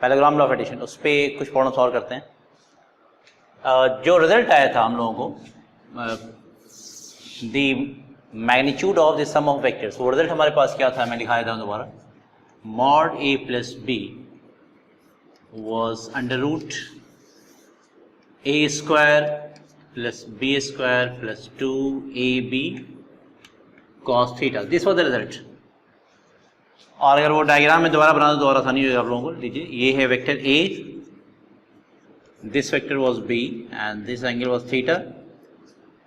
पैराग्राम law of addition, उस पर कुछ प्रॉब्लम सॉल्व करते हैं। जो रिजल्ट आया था हम लोगों को, the magnitude of the sum of vectors, वो रिजल्ट हमारे पास क्या था, मैं दिखाया था दोबारा। Mod A plus b was under root A square plus B square plus 2ab cos theta, this was the result. और अगर वो डायग्राम में दोबारा बना दो तो और आसानी होगी आप लोगों को। लीजिए, ये है vector A, this vector was B and this angle was theta.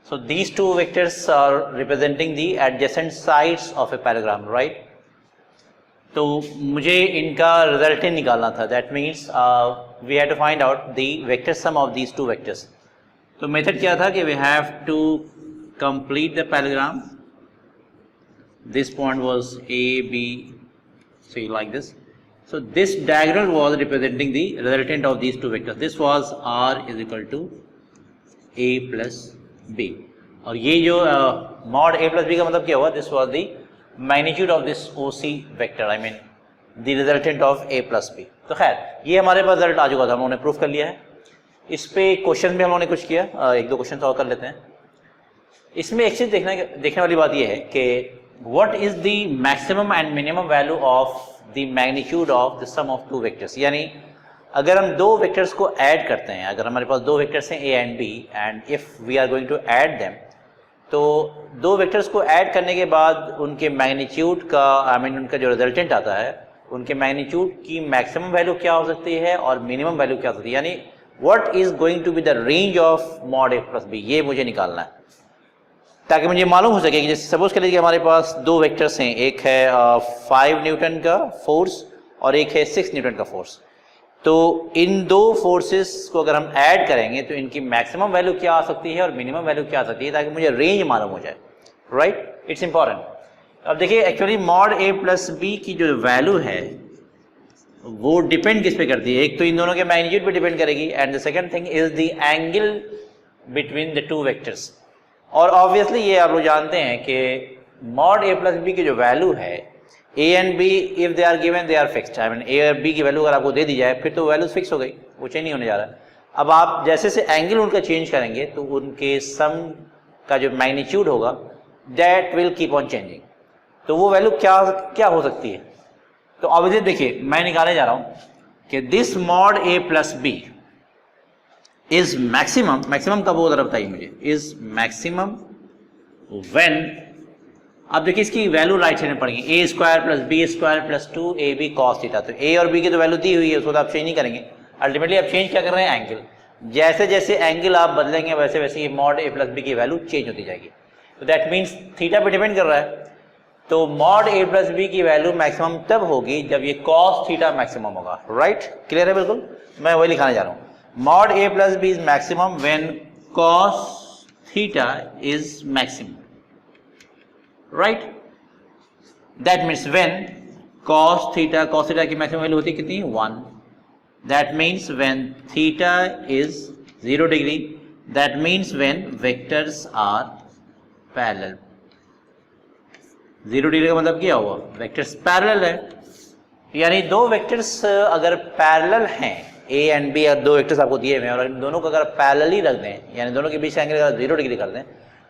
So these two vectors are representing the adjacent sides of a parallelogram, right. तो मुझे इनका रिजल्टेंट निकालना था, that means we have to find out the vector sum of these two vectors. तो method क्या था कि we have to complete the parallelogram. This point was A B, see like this. So this diagonal was representing the resultant of these two vectors. This was r is equal to a plus b. और ये जो mod a plus b का मतलब क्या हुआ, this was the magnitude of this OC vector, I mean the resultant of a plus b. तो खैर ये हमारे पास रिजल्ट आ चुका था, हम लोगों ने प्रूफ कर लिया है। इस पे क्वेश्चन भी हम लोगों ने कुछ किया, एक दो क्वेश्चन सॉल्व कर लेते हैं। इसमें एक चीज देखने वाली बात ये है कि what is the maximum and minimum value of the magnitude of the sum of two vectors। यानी अगर हम दो वेक्टर्स को ऐड करते हैं, अगर हमारे पास दो वेक्टर्स हैं a and b and if we are going to add them, तो दो वेक्टर्स को ऐड करने के बाद उनके मैग्नीट्यूड का, आई मीन उनका जो रिजल्टेंट आता है, उनके मैग्नीट्यूड की मैक्सिमम वैल्यू क्या हो सकती है और मिनिमम वैल्यू क्या हो सकती है, यानी what is going to be the range of mod A plus B, ये मुझे निकालना है ताकि मुझे मालूम हो सके कि जैसे सपोज कर लीजिए हमारे पास दो वेक्टर्स हैं, एक है 5 न्यूटन का फोर्स और एक है 6 न्यूटन का फोर्स। तो इन दो फोर्सेस को अगर हम ऐड करेंगे तो इनकी मैक्सिमम वैल्यू क्या आ सकती है और मिनिमम वैल्यू क्या आ सकती है, ताकि मुझे रेंज मालूम हो जाए, राइट। It's important. अब देखिए, एक्चुअली मॉड ए प्लस बी की जो वैल्यू है वो डिपेंड किस पे करती है, एक तो इन दोनों के मैग्नीट्यूड पे डिपेंड करेगी and the second thing is the angle between the two vectors. और ऑब्वियसली ये आप लोग जानते हैं कि मॉड ए प्लस बी की जो वैल्यू है, A and B if they are given they are fixed, I mean A और बी की वैल्यू अगर आपको दे दी जाए फिर तो वैल्यू फिक्स हो गई, वो चेंज नहीं होने जा रहा है। अब आप जैसे से एंगल उनका चेंज करेंगे तो उनके सम का जो मैग्नीट्यूड होगा that will keep on changing. तो वो वैल्यू क्या हो सकती है, तो ऑब्वियसली देखिए मैं निकालने जा रहा हूं कि this mod A plus B is maximum, maximum कब होगा बताइए मुझे, इज मैक्सिमम व्हेन, अब देखिए इसकी वैल्यू राइट साइड में पड़ेगी, A square plus B square plus 2ab cos theta. तो ए और बी की तो वैल्यू दी हुई है, उसको तो आप चेंज नहीं करेंगे। अल्टीमेटली आप चेंज क्या कर रहे हैं, एंगल। जैसे जैसे एंगल आप बदलेंगे वैसे वैसे ये मॉड ए प्लस बी की वैल्यू चेंज होती जाएगी। तो दैट मीन्स थीटा पे डिपेंड कर रहा है। तो मॉड ए प्लस बी की वैल्यू मैक्सिमम तब होगी जब ये cos थीटा मैक्सिमम होगा, राइट। क्लियर है बिल्कुल, मैं वही लिखाने जा रहा हूँ। Mod a plus b is maximum when cos theta is maximum, right? That means when cos theta की maximum value होती है कितनी, 1. That means when theta is 0 degree, that means when vectors are parallel. 0 degree का मतलब क्या हुआ, vectors parallel है, यानी दो वेक्टर्स अगर पैरेलल हैं, ए एंड बी, दो वेक्टर्स आपको दिए हुए हैं और इन दोनों को अगर पैरेलल ही रख दें, यानी दोनों के बीच एंगल अगर 0 डिग्री कर दें,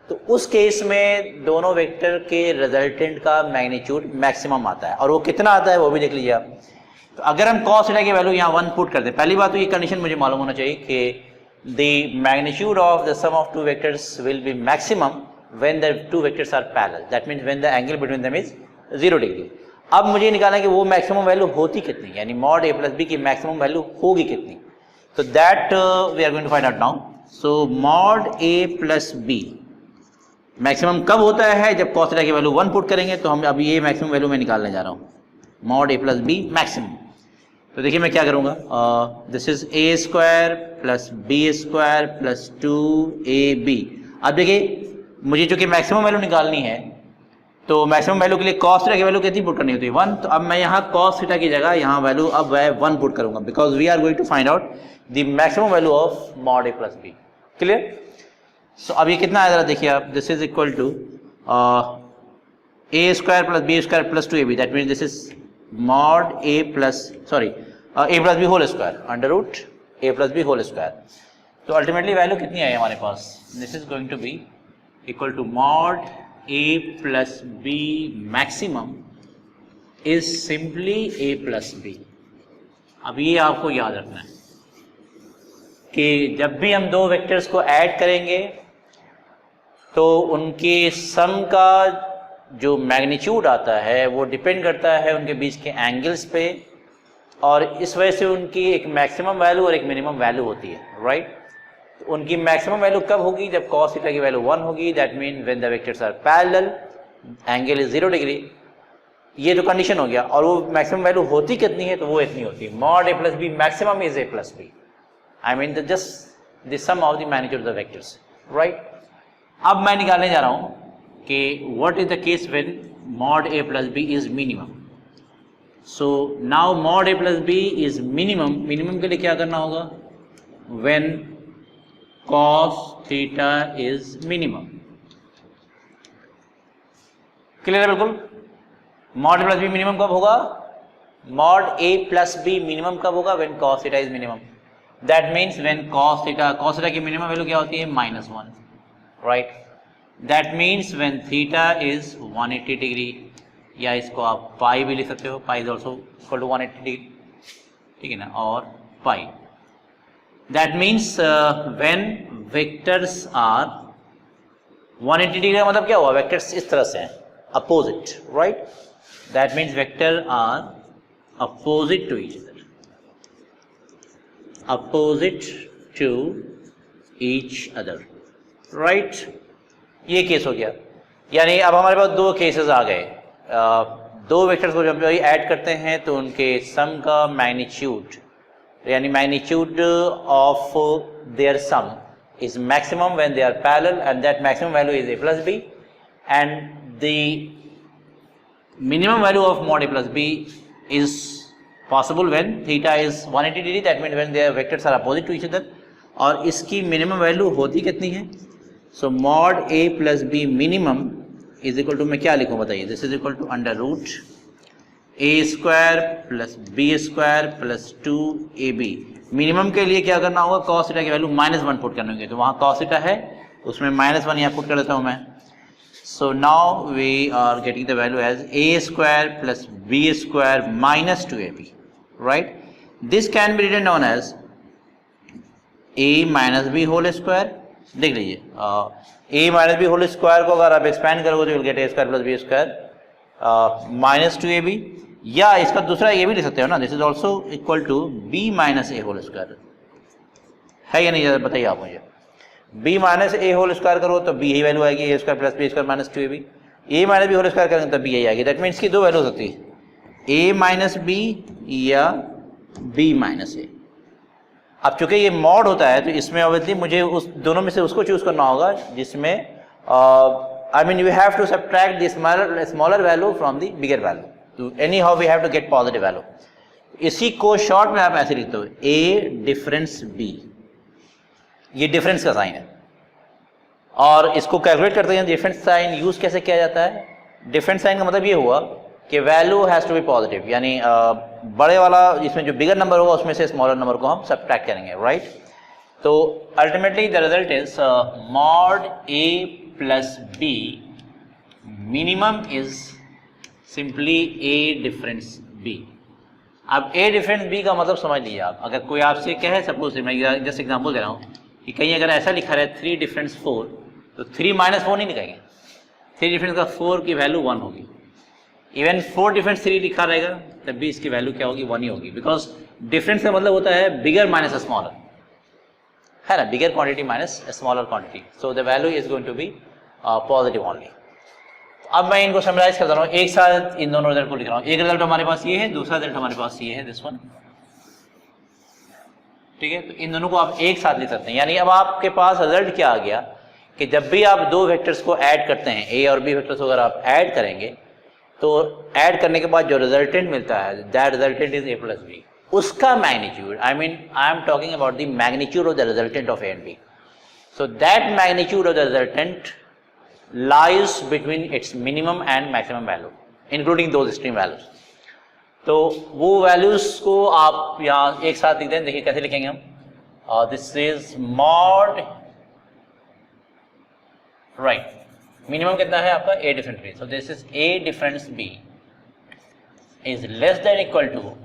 तो उस केस में दोनों वेक्टर के रिजल्टेंट का मैग्नीट्यूड मैक्सिमम आता है। और वो कितना आता है वो भी देख लीजिए आप। तो अगर हम cos थीटा की वैल्यू यहाँ 1 पुट कर दें, पहली बात तो ये कंडीशन मुझे मालूम होना चाहिए कि the magnitude of the sum of two vectors will be maximum when the two vectors are parallel, that means when the angle between them is 0 degree. अब मुझे निकालना है कि वो मैक्सिमम वैल्यू होती कितनी, यानी मॉड ए प्लस बी की मैक्सिमम वैल्यू होगी कितनी। तो that we are going to find out now. So mod A plus b maximum कब होता है? जब कॉस थीटा की वैल्यू 1 पुट करेंगे। तो हम अब ये मैक्सिमम वैल्यू मैं निकालने जा रहा हूँ, मॉड ए प्लस बी मैक्सिमम। तो देखिए मैं क्या करूँगा, this is a square plus B square plus 2ab। अब देखिए मुझे जो कि मैक्सिमम वैल्यू निकालनी है, तो मैक्सिमम वैल्यू के लिए कॉस थीटा की वैल्यू कितनी पुट करनी होती है? 1। तो अब मैं यहाँ कॉस थीटा की जगह यहाँ वैल्यू अब मैं 1 पुट करूँगा, because we are going to find out the maximum value of mod A plus B. Clear? So अब ये कितना आया जरा देखिए आप, this is equal to A square plus B square plus 2ab, that means this is mod A plus A plus B whole square under root A plus B whole square. तो ultimately value कितनी आई हमारे पास? This is going to B equal to mod A plus b maximum is simply a plus b. अब ये आपको याद रखना है कि जब भी हम दो वेक्टर्स को ऐड करेंगे तो उनके सम का जो मैग्नीट्यूड आता है वो डिपेंड करता है उनके बीच के एंगल्स पे, और इस वजह से उनकी एक मैक्सिमम वैल्यू और एक मिनिमम वैल्यू होती है, राइट? तो उनकी मैक्सिमम वैल्यू कब होगी? जब cos थीटा की वैल्यू 1 होगी, that mean when the vectors are parallel, angle is 0 degree. ये तो कंडीशन हो गया। और वो मैक्सिमम वैल्यू होती कितनी है? तो वो इतनी होती है, mod A plus b maximum is A plus b, I mean just the sum of the magnitude of the vectors, right? अब मैं निकालने जा रहा हूं कि what is the case when mod A plus B is minimum. So now mod A plus B is minimum. Minimum के लिए क्या करना होगा? When cos theta is minimum. Clear है बिल्कुल? मॉड ए प्लस बी मिनिमम कब होगा? मॉड ए plus B minimum कब होगा? When cos theta is minimum. That means when cos theta की मिनिमम वैल्यू क्या होती है? -1, right? That means when theta is 180 degree, या इसको आप पाई भी लिख सकते हो, pi is also equal to 180 degree, ठीक है ना? और pi, that means when vectors are 180 degree का मतलब क्या हुआ? वेक्टर्स इस तरह से हैं, opposite, right? That means vector are opposite to each other, opposite to each other, right? ये केस हो गया। यानी अब हमारे पास दो केसेस आ गए। दो वेक्टर्स को जब भी ऐड करते हैं तो उनके सम का मैग्नीट्यूड, यानी magnitude of their sum is maximum when they are parallel, and that maximum value is a plus b, and the minimum value of mod a plus b is possible when theta is 180 degree, that means when their vectors are opposite to each other। और इसकी minimum value होती कितनी है? So mod a plus B minimum is equal to, मैं क्या लिखूँ बताइए? This is equal to under root a square plus B square plus 2ab। Minimum के लिए क्या करना होगा? cos थीटा की वैल्यू -1 पुट करनी होगी, तो वहाँ cos थीटा है, उसमें -1 यहाँ पुट कर देता हूँ मैं। So now we are getting the value as a square plus B square minus 2ab, right? This can be written down as a minus B whole square. देख लीजिए, a minus B whole square को अगर आप expand करोगे तो will get a square plus B square minus 2ab, या इसका दूसरा ये भी लिख सकते हो ना, this is also equal to B minus A whole square, है या नहीं? बताइए आप मुझे। B minus A whole square करो तो बी ही वैल्यू आएगी, A square plus B square minus 2ab। A minus B whole square करेंगे तो बी यही आएगी। दैट मीन्स की दो वैल्यू हो सकती है, ए माइनस बी या बी माइनस ए। अब चूंकि ये मॉड होता है तो इसमें ऑब्वियसली मुझे उस दोनों में से उसको चूज करना होगा जिसमें I mean you have to subtract the smaller value from the bigger value, तो anyhow we have to get positive value. इसी को शॉर्ट में आप ऐसे लिखते हो, ए डिफरेंस बी, ये डिफरेंस का साइन है। और इसको कैलकुलेट करते हैं डिफरेंस साइन यूज कैसे किया जाता है? डिफरेंस साइन का मतलब ये हुआ कि value has to be positive, यानी बड़े वाला इसमें जो बिगर नंबर होगा उसमें से स्मॉलर नंबर को हम सब्ट्रैक्ट करेंगे, राइट? तो ultimately the result is mod A plus B minimum is simply a difference b. अब ए डिफरेंस बी का मतलब समझ लीजिए आप, अगर कोई आपसे कहे, सपोज मैं जस्ट एग्जांपल दे रहा हूँ कि कहीं अगर ऐसा लिखा रहा है 3 डिफरेंस 4, तो 3 माइनस 4 नहीं लिखेंगे, 3 डिफरेंस का 4 की वैल्यू 1 होगी। इवन 4 डिफरेंस 3 लिखा रहेगा तब भी इसकी वैल्यू क्या होगी? 1 ही होगी, बिकॉज डिफरेंस का मतलब होता है बिगर माइनस स्मॉलर, है ना? Bigger quantity minus smaller quantity, so the value is going to be positive only. अब मैं इनको समराइज करता हूँ, एक साथ इन दोनों रिजल्ट को लिख रहा हूँ। एक रिजल्ट हमारे पास ये है, दूसरा रिजल्ट हमारे पास ये है, दिस वन, ठीक है। तो इन दोनों को आप एक साथ लिख सकते हैं। यानी अब आपके पास रिजल्ट क्या आ गया कि जब भी आप दो वेक्टर्स को ऐड करते हैं, ए और बी वेक्टर्स अगर आप ऐड करेंगे तो ऐड करने के बाद जो रिजल्टेंट मिलता है, that resultant is A plus B. उसका magnitude, I am talking about the magnitude of the resultant of A and B. So that magnitude of the resultant lies between its minimum and maximum value, including those extreme values. तो वो values को आप यहाँ एक साथ लिख दें। देखिए कैसे लिखेंगे हम, this is mod, right, minimum कितना है आपका, A difference B. So this is A difference B is less than equal to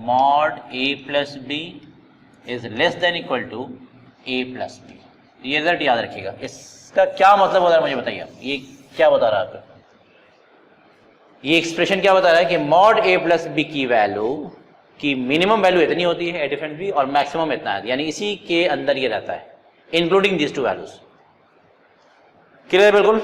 mod A plus B is less than equal to A plus B. ये result याद रखिएगा। इसका क्या मतलब हो रहा है मुझे बताइए आप, ये क्या बता रहा है आपका, ये एक्सप्रेशन क्या बता रहा है कि मॉड ए प्लस बी की वैल्यू की मिनिमम वैल्यू इतनी होती है ए डिफरेंस बी और मैक्सिमम इतना है, यानी इसी के अंदर ये रहता है, including this to values. Clear बिल्कुल।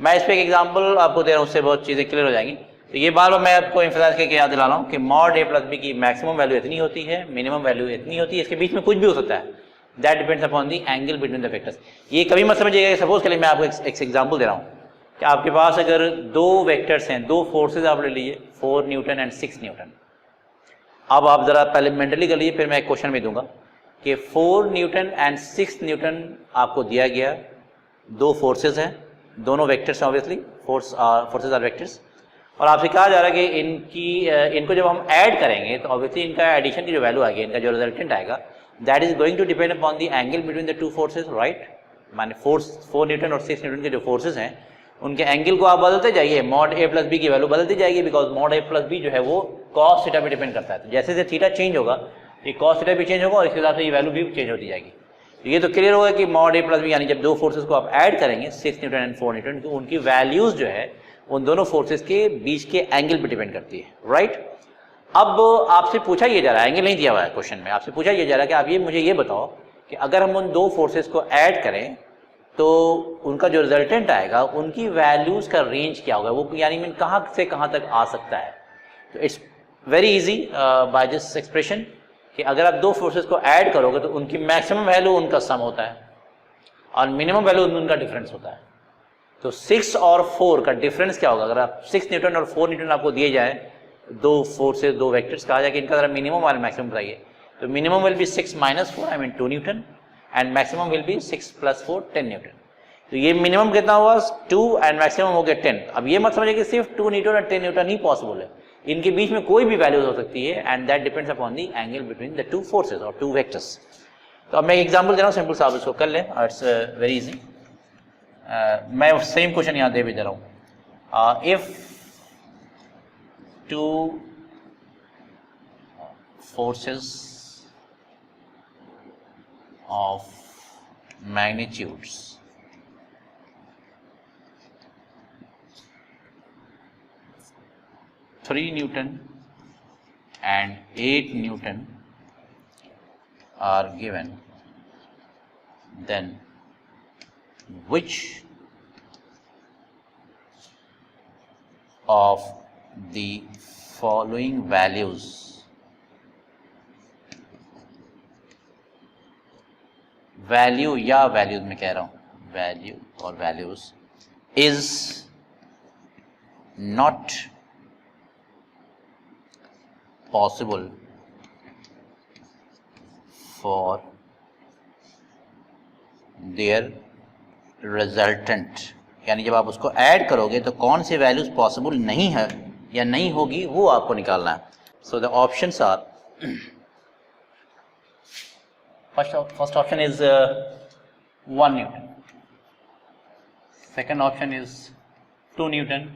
मैं इस पे एक एग्जांपल आपको दे रहा हूँ, उससे बहुत चीजें क्लियर हो जाएंगी। तो ये बार बार मैं आपको एम्फसाइज करके याद दिला रहा हूँ कि मॉड ए प्लस बी की मैक्सिमम वैल्यू इतनी होती है, मिनिमम वैल्यू इतनी होती है, इसके बीच में कुछ भी हो सकता है, that depends upon the angle between the vectors. ये कभी मत समझिएगा, सपोज के लिए मैं आपको एक एग्जांपल दे रहा हूँ कि आपके पास अगर दो वेक्टर्स हैं, दो फोर्सेज आप ले लीजिए, 4 न्यूटन एंड 6 न्यूटन। अब आप जरा पहले मेंटली कर लीजिए, फिर मैं एक क्वेश्चन में दूंगा कि 4 न्यूटन एंड 6 न्यूटन आपको दिया गया, दो फोर्सेज हैं, दोनों वेक्टर्स हैं, ऑब्वियसली फोर्सेज आर वेक्टर्स, और आपसे कहा जा रहा है कि इनको जब हम ऐड करेंगे तो ऑब्वियसली इनका एडिशन की जो वैल्यू आएगी, इनका जो रिजल्टेंट आएगा, that is going to depend upon the angle between the two forces, right. माने 4 न्यूटन और 6 न्यूटन के जो फोर्सेज हैं उनके एंगल को आप बदलते जाइए, मॉड ए प्लस बी की वैल्यू बदलती जाएगी, because mod A plus b जो है वो कॉस थीटा पे डिपेंड करता है। तो जैसे जैसे थीटा चेंज होगा ये कॉस थीटा भी चेंज होगा और इसके हिसाब से ये वैल्यू भी चेंज होती जाएगी। तो ये तो क्लियर होगा कि मॉड ए प्लस बी यानी जब दो फोर्सेज को आप ऐड करेंगे, 6 न्यूटन एंड 4 न्यूटन, तो उनकी वैल्यूज जो है उन दोनों फोर्सेज के बीच के एंगल पे डिपेंड करती है, राइट। अब आपसे पूछा ये जा रहा है, एंगल नहीं दिया हुआ है क्वेश्चन में, आपसे पूछा ये जा रहा है कि आप ये मुझे ये बताओ कि अगर हम उन दो फोर्सेज को ऐड करें तो उनका जो रिजल्टेंट आएगा उनकी वैल्यूज का रेंज क्या होगा, वो यानी मीन कहाँ से कहाँ तक आ सकता है। तो it's very easy by this expression कि अगर आप दो फोर्सेज को ऐड करोगे तो उनकी मैक्सिमम वैल्यू उनका सम होता है और मिनिमम वैल्यू उनका डिफरेंस होता है। तो 6 और 4 का डिफरेंस क्या होगा, अगर आप 6 न्यूटन और 4 न्यूटन आपको दिए जाए, दो फोर्सेज दो वेक्टर्स, कहा जाए कि इनका जरा मिनिमम और मैक्सिमम बताइए, तो minimum will be 6 - 4 2 Newton and maximum will be 6 + 4 10 Newton. तो ये मिनिमम कितना हुआ 2 एंड मैक्सिमम हो गया 10। अब ये मत समझिए कि सिर्फ 2 न्यूटन और 10 न्यूटन ही पॉसिबल है, इनके बीच में कोई भी वैल्यूज हो सकती है and that depends upon the angle between the two forces और टू वेक्टर्स। तो अब मैं एग्जांपल दे रहा हूँ, सिंपल सा आप इसको कर लें, इट्स वेरी इजी। मैं सेम क्वेश्चन यहाँ दे भी दे रहा हूँ, if two forces of magnitudes (3 Newton and 8 Newton) are given, then which of the following values value या वैल्यूज में कह रहा हूं, वैल्यू और values is not possible for their resultant, यानी जब आप उसको ऐड करोगे तो कौन सी वैल्यूज पॉसिबल नहीं है या नहीं होगी वो आपको निकालना है। So the options are, first option is 1 Newton, second option is 2 Newton,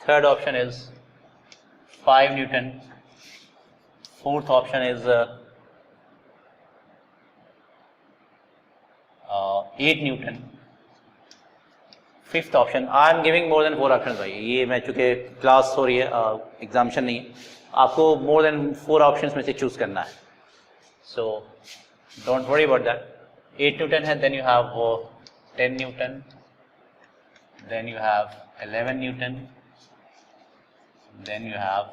third option is 5 Newton, fourth option is 8 Newton, fifth option, I am giving more than 4 options भाई, ये मैं चूँकि क्लास हो रही है, एग्जामिनेशन नहीं है, आपको मोर देन 4 ऑप्शंस में से चूज करना है। So don't worry about that. 8 Newton है, then you have 10 Newton, then you have 11 Newton, then you have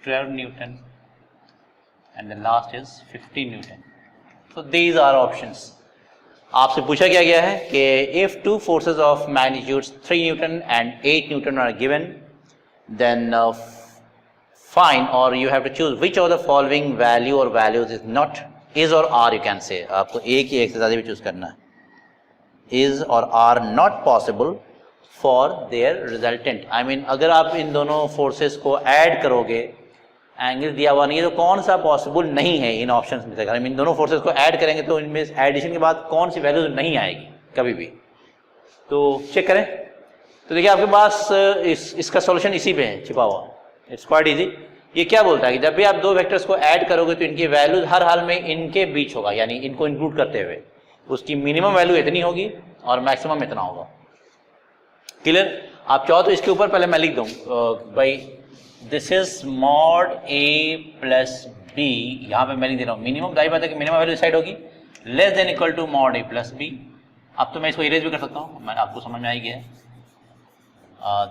12 Newton, and the last is 15 Newton. So these are options. आपसे पूछा क्या गया है कि if two forces of magnitudes 3 Newton and 8 Newton are given, then find, or you have to choose which of the following value or values is not, is or are, you can say, आपको एक ही एक से ज़्यादा भी choose करना है, is or are not possible for their resultant. I mean, अगर आप इन दोनों फोर्सेस को ऐड करोगे, एंगल दिया हुआ नहीं है, तो कौन सा पॉसिबल नहीं है इन ऑप्शंस में से? अगर हम इन दोनों फोर्सेस को ऐड करेंगे तो इनमें एडिशन के बाद कौन सी वैल्यू नहीं आएगी कभी भी? तो चेक करें। तो देखिए आपके पास इसका सॉल्यूशन इसी पे है छिपा हुआ। It's quite easy. ये क्या बोलता है कि जब भी आप दो वेक्टर्स को ऐड करोगे तो इनकी वैल्यूज हर हाल में इनके बीच होगा, यानी इनको इंक्लूड करते हुए उसकी मिनिमम वैल्यू इतनी होगी और मैक्सिमम इतना होगा। क्लियर? आप चाहो तो इसके ऊपर पहले मैं लिख दूं भाई this is mod A plus b, यहाँ पे मैं लिख दे रहा हूँ मिनिमम, जाहिर बात है कि मिनिमम वैल्यू डिसाइड होगी less than equal to mod A plus b. अब तो मैं इसको इरेज भी कर सकता हूँ, मैं आपको समझ में आ गया।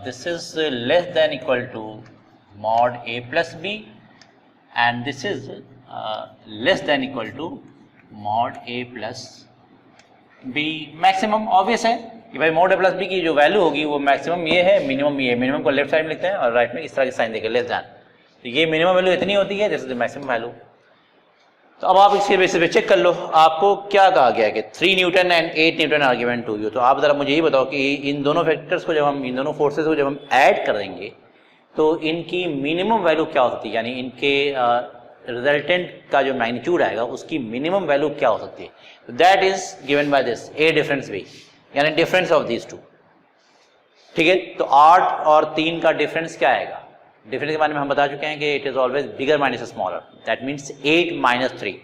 This is less than equal to mod a plus b and this is less than equal to mod a plus b। Maximum obvious है कि भाई mod a plus b की जो वैल्यू होगी वो मैक्सिमम ये है, मिनिमम ये है। मिनिमम को लेफ्ट साइड में लिखते हैं और राइट में इस तरह की साइन देकर लेस दैन, तो ये मिनिमम वैल्यू इतनी होती है, this is the maximum value. तो अब आप इसके बेसिस पे चेक कर लो, आपको क्या कहा गया है कि 3 newton and 8 newton are given to you. तो आप जरा मुझे ये बताओ कि इन दोनों फैक्टर्स को जब हम, इन दोनों फोर्सेस को जब हम ऐड कर देंगे तो इनकी मिनिमम वैल्यू क्या हो सकती है, यानी इनके रिजल्टेंट का जो मैग्नीट्यूड आएगा उसकी मिनिमम वैल्यू क्या हो सकती है? That is given by this a difference b, यानी डिफरेंस ऑफ दीज टू। ठीक है, तो 8 और 3 का डिफरेंस क्या आएगा? डिफरेंस के बारे में हम बता चुके हैं कि it is always bigger minus smaller, that means 8 minus 3।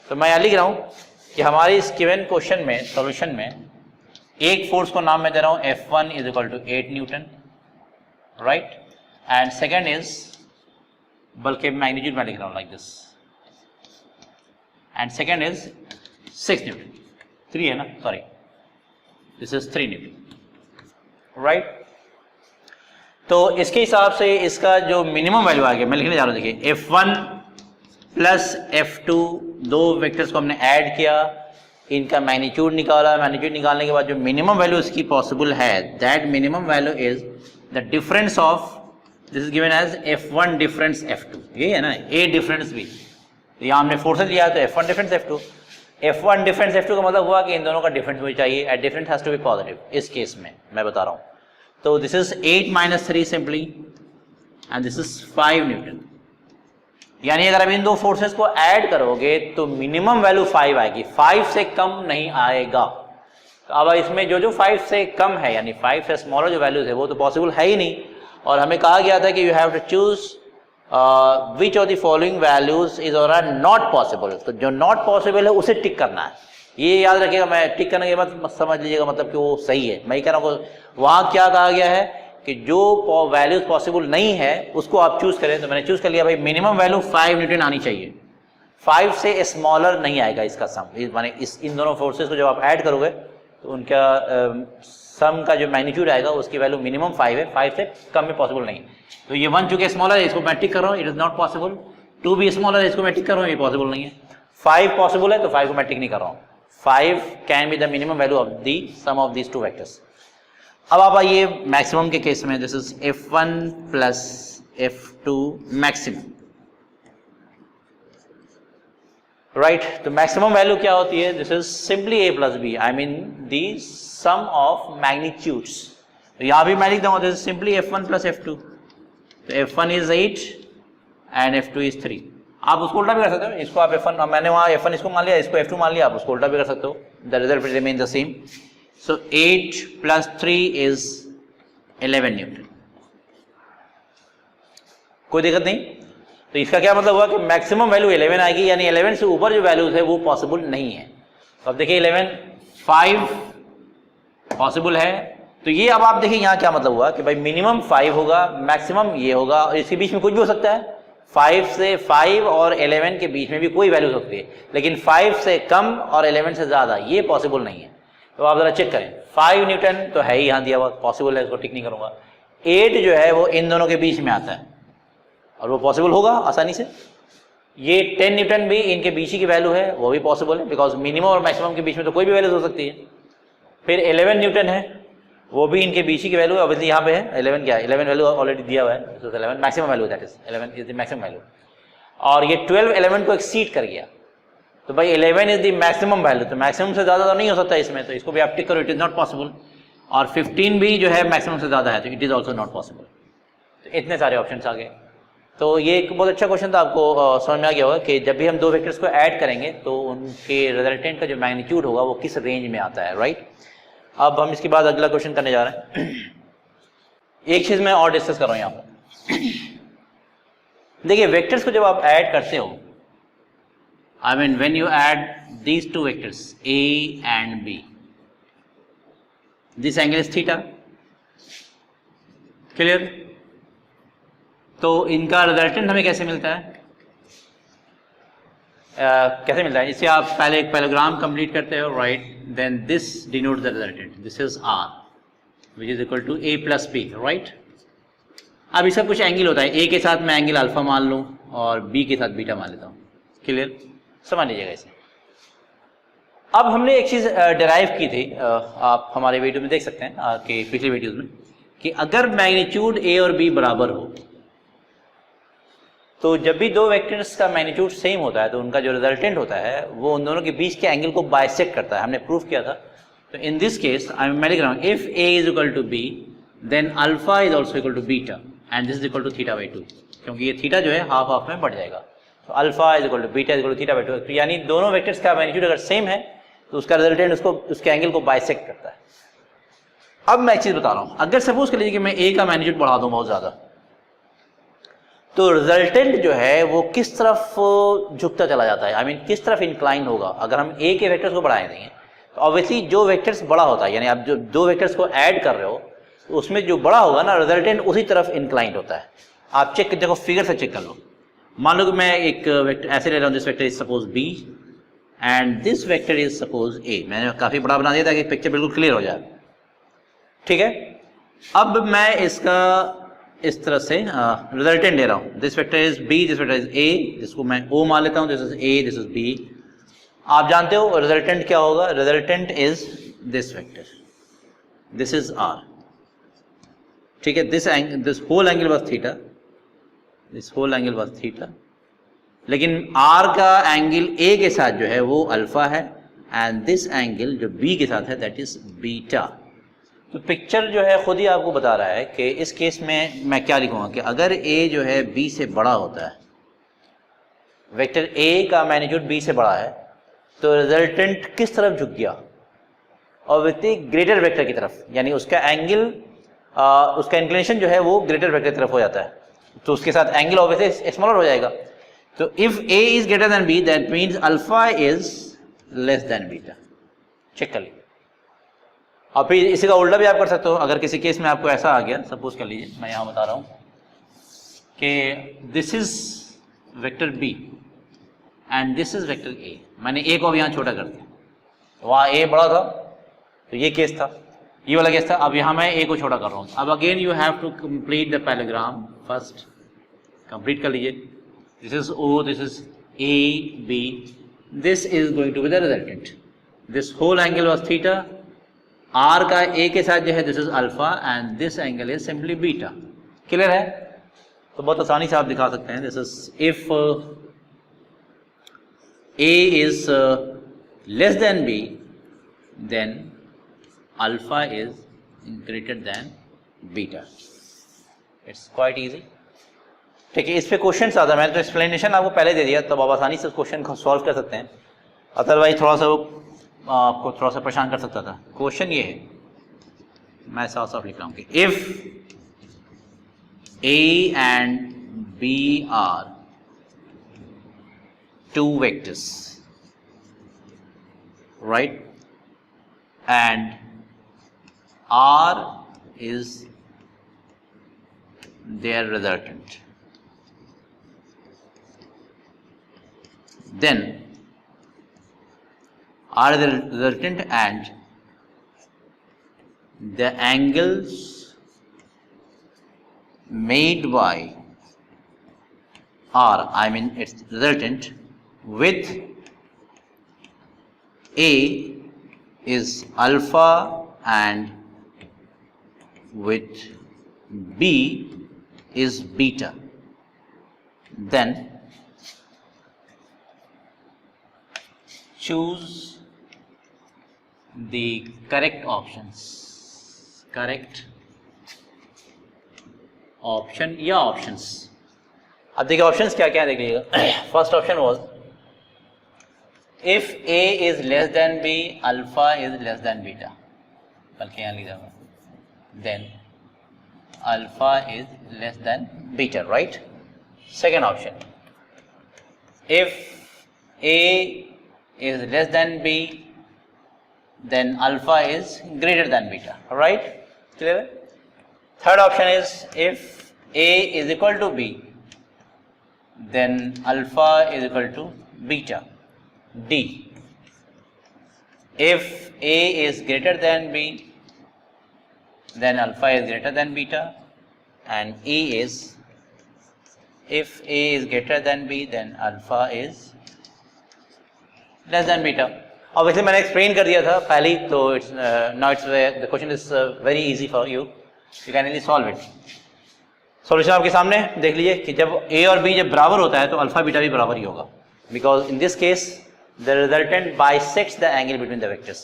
तो मैं यहाँ लिख रहा हूँ कि हमारे इस गिवन क्वेश्चन में, सॉल्यूशन में, एक फोर्स को नाम मैं दे रहा हूँ F1 is equal to 8 newton, right, and second is, बल्कि मैग्नीट्यूड में लिख रहा हूँ like this, and second is 6 newton, 3 है ना, sorry, this is 3 newton, right. तो इसके हिसाब से इसका जो मिनिमम वैल्यू आ गया, मैं लिखने जा रहा हूँ, देखिए F1 प्लस F2, दो वेक्टर्स को हमने ऐड किया, इनका मैग्नीट्यूड निकाला, मैग्नीट्यूड निकालने के बाद जो मिनिमम वैल्यू इसकी पॉसिबल है, that minimum value is the difference of, this is given as F1 difference F2, यही है ना, A डिफरेंस भी। तो यहाँ हमने फोर्सेस लिया तो F1 difference F2, F1 difference F2 का मतलब हुआ कि इन दोनों का डिफरेंस मुझे चाहिए, at difference has to be positive इस केस में मैं बता रहा हूँ। तो this is 8 minus 3 simply and this is 5 newton, यानी अगर आप इन दो फोर्सेस को ऐड करोगे तो मिनिमम वैल्यू 5 आएगी, 5 से कम नहीं आएगा। तो अब इसमें जो जो 5 से कम है, यानी 5 से स्मॉलर जो वैल्यूज है वो तो पॉसिबल है ही नहीं, और हमें कहा गया था कि you have to choose which of the following values is और आर नॉट पॉसिबल। तो जो नॉट पॉसिबल है उसे टिक करना है, ये याद रखिएगा। मैं टिक करने के बाद समझ लीजिएगा मतलब कि वो सही है। मैं कह रहा हूँ वहाँ क्या कहा गया है कि जो वैल्यूज पॉसिबल नहीं है उसको आप चूज करें। तो मैंने चूज कर लिया भाई मिनिमम वैल्यू 5 न्यूटन आनी चाहिए, 5 से स्मॉलर नहीं आएगा इसका सम, माने इन दोनों फोर्सेस को जब आप ऐड करोगे तो उनका सम का जो मैग्नीट्यूड आएगा उसकी वैल्यू मिनिमम 5 है, 5 से कम में पॉसिबल नहीं। तो ये 1 चूंकि स्मॉलर है इसको मैं टिक कर रहा हूँ, इट इज नॉट पॉसिबल। 2 भी स्मॉलर है इसको मैं टिक कर रहा हूँ, ये पॉसिबल नहीं है। 5 पॉसिबल है तो 5 को मैं टिक नहीं कर रहा हूँ। 5 can be the minimum value of the sum of these two vectors. अब आप आइए मैक्सिमम के केस में, this is F1 plus F2 maximum, right. तो मैक्सिमम वैल्यू क्या होती है? This is simply A plus b, I mean the sum of magnitudes. तो यहां भी मैं लिख दूंगा this is simply F1 plus F2। तो F1 is 8 and F2 is 3। आप उसको उल्टा भी कर सकते हो, इसको आप F1, मैंने वहां F1 इसको मान लिया, इसको F2 मान लिया, आप उसको उल्टा भी कर सकते हो, the result will remain the same. So 8 plus 3 is 11 Newton, कोई दिक्कत नहीं। तो इसका क्या मतलब हुआ कि मैक्सिमम वैल्यू 11 आएगी, यानी 11 से ऊपर जो वैल्यूज है वो पॉसिबल नहीं है। तो अब देखिए 11, 5 पॉसिबल है। तो ये अब आप देखिए यहाँ क्या मतलब हुआ कि भाई मिनिमम 5 होगा, मैक्सिमम ये होगा, और इसके बीच में कुछ भी हो सकता है। 5 से 5 और 11 के बीच में भी कोई वैल्यू हो सकती है, लेकिन 5 से कम और 11 से ज़्यादा ये पॉसिबल नहीं है। तो आप ज़रा चेक करें, 5 न्यूटन तो है ही यहाँ दिया हुआ, पॉसिबल है, इसको टिक नहीं करूँगा। 8 जो है वो इन दोनों के बीच में आता है और वो पॉसिबल होगा आसानी से। ये 10 न्यूटन भी इनके बीच ही की वैल्यू है, वो भी पॉसिबल है, बिकॉज मिनिमम और मैक्सिमम के बीच में तो कोई भी वैल्यूज हो सकती है। फिर 11 न्यूटन है, वो भी इनके बीच ही की वैल्यू है, ऑब्वियसली यहाँ पे है 11 क्या है, 11 वैल्यू ऑलरेडी दिया हुआ है, तो 11 maximum value, that is 11 is the maximum value. और ये 12 11 को एक्सीड कर गया, तो भाई 11 इज द मैक्सिमम वैल्यू, तो मैक्सिमम से ज़्यादा तो नहीं हो सकता इसमें, तो इसको भी आप टिक करो, इट इज़ नॉट पॉसिबल। और 15 भी जो है मैक्सिमम से ज़्यादा है, तो it is also not possible. तो इतने सारे ऑप्शन आ गए। तो ये एक बहुत अच्छा क्वेश्चन था, आपको समझ में आ गया होगा कि जब भी हम दो वेक्टर्स को ऐड करेंगे तो उनके रिजल्टेंट का जो मैग्नीट्यूड होगा वो किस रेंज में आता है, राइट। अब हम इसके बाद अगला क्वेश्चन करने जा रहे हैं। एक चीज़ मैं और डिस्कस कर रहा हूँ यहाँ पर। देखिए, वेक्टर्स को जब आप ऐड करते हो, I mean when you add these two vectors a and b, this angle is theta, clear. तो इनका रिजल्टेंट हमें कैसे मिलता है, कैसे मिलता है, इससे आप पहले एक पैराग्राम कंप्लीट करते हो, right. Then this denote the resultant, this is r which is equal to a plus b, right. अब इसका कुछ एंगल होता है, a के साथ मैं एंगल अल्फा मान लूँ और b के साथ बीटा मान लेता हूँ, क्लियर, समझ लीजिएगा इसे। अब हमने एक चीज़ डिराइव की थी, आप हमारे वीडियो में देख सकते हैं कि पिछले वीडियोज में, कि अगर मैग्नीट्यूड a और b बराबर हो, तो जब भी दो वेक्टर्स का मैग्नीट्यूड सेम होता है तो उनका जो रिजल्टेंट होता है वो उन दोनों के बीच के एंगल को बाइसेक्ट करता है, हमने प्रूफ किया था। तो इन दिस केस मैं लिख रहा हूँ, if a is equal to b then alpha is also equal to beta and this is equal to theta by 2, क्योंकि ये थीटा जो है हाफ हाफ में बढ़ जाएगा। तो alpha is equal to beta is equal to theta by 2, यानी दोनों वेक्टर्स का मैग्नीट्यूड अगर सेम है तो उसका रिजल्टेंट उसके एंगल को बाइसेक्ट करता है। अब मैं एक चीज़ बता रहा हूँ, अगर सपोज कर लीजिए कि मैं a का मैग्नीट्यूड बढ़ा दूँ बहुत ज़्यादा, तो रिजल्टेंट जो है वो किस तरफ झुकता चला जाता है, आई मीन किस तरफ इंक्लाइन होगा। अगर हम a के वेक्टर्स को बढ़ाए देंगे तो ऑब्वियसली जो वेक्टर्स बड़ा होता है, यानी आप जो दो वेक्टर्स को ऐड कर रहे हो तो उसमें जो बड़ा होगा ना, रिजल्टेंट उसी तरफ इंक्लाइंड होता है। आप चेक देखो, फिगर से चेक कर लो। मान लो कि मैं एक वेक्टर ऐसे ले रहा हूँ, this vector is suppose b and this vector is suppose a। मैंने काफ़ी बड़ा बना दिया ताकि पिक्चर बिल्कुल क्लियर हो जाए, ठीक है। अब मैं इसका इस तरह से रिजल्टेंट ले रहा हूँ, this vector is b, this vector is a, जिसको मैं o मान लेता हूँ, this is a, this is b। आप जानते हो रिजल्टेंट क्या होगा, resultant is this vector, this is r, ठीक है। This whole angle was theta, this whole angle was theta, लेकिन r का एंगल a के साथ जो है वो अल्फा है एंड दिस एंगल जो b के साथ है दैट इज बीटा। तो पिक्चर जो है खुद ही आपको बता रहा है कि इस केस में मैं क्या लिखूंगा कि अगर a जो है b से बड़ा होता है, वेक्टर a का मैग्नीट्यूड b से बड़ा है, तो रिजल्टेंट किस तरफ झुक गया, और विथ ग्रेटर वेक्टर की तरफ, यानी उसका एंगल उसका इंक्लिनेशन जो है वो ग्रेटर वेक्टर की तरफ हो जाता है, तो उसके साथ एंगल ऑब्वियसली स्मॉलर हो जाएगा। तो if a is greater than b that means alpha is less than beta. Check कर लीजिए। और फिर इसी का उल्टा भी आप कर सकते हो, अगर किसी केस में आपको ऐसा आ गया, सपोज कर लीजिए मैं यहाँ बता रहा हूँ कि this is vector b and this is vector a, मैंने a को अब यहाँ छोटा कर दिया, वहाँ a बड़ा था तो ये केस था, ये वाला केस था। अब यहाँ मैं a को छोटा कर रहा हूँ। अब again you have to complete the parallelogram, first complete कर लीजिए, this is o, this is a b, this is going to be the resultant, this whole angle was theta, r का a के साथ जो है this is alpha and this angle is simply beta. Clear है? तो बहुत आसानी से आप दिखा सकते हैं, this is if a is less than b then alpha is greater than beta. It's quite easy. ठीक है, इस पे क्वेश्चन आता है, मैंने तो एक्सप्लेनेशन आपको पहले दे दिया, तब आप आसानी से क्वेश्चन को सॉल्व कर सकते हैं, अदरवाइज थोड़ा सा आपको थोड़ा सा परेशान कर सकता था। क्वेश्चन ये है, मैं साफ साफ लिख रहा हूँ कि if a and b are two vectors, right, and r is their resultant, then R is the resultant and the angles made by R, I mean its resultant, with A is alpha and with B is beta, then choose the correct options, correct option या ऑप्शंस। अब देखिए options क्या क्या है देख लीजिएगा। First option was if a is less than b alpha is less than beta, बल्कि यहाँ लिख जाऊंगा then alpha is less than beta, right. Second option if a is less than b then alpha is greater than beta, right, clear. Third option is if A is equal to B, then alpha is equal to beta. D. If A is greater than B, then alpha is greater than beta. And E is if A is greater than B, then alpha is less than beta. Obviously मैंने explain कर दिया था पहले, तो it's now it's the question is very easy for you. You can really solve it. Solution आपके सामने देख लीजिए कि जब A और B जब बराबर होता है तो अल्फा बीटा भी बराबर ही होगा, because in this case the resultant bisects the angle between the vectors.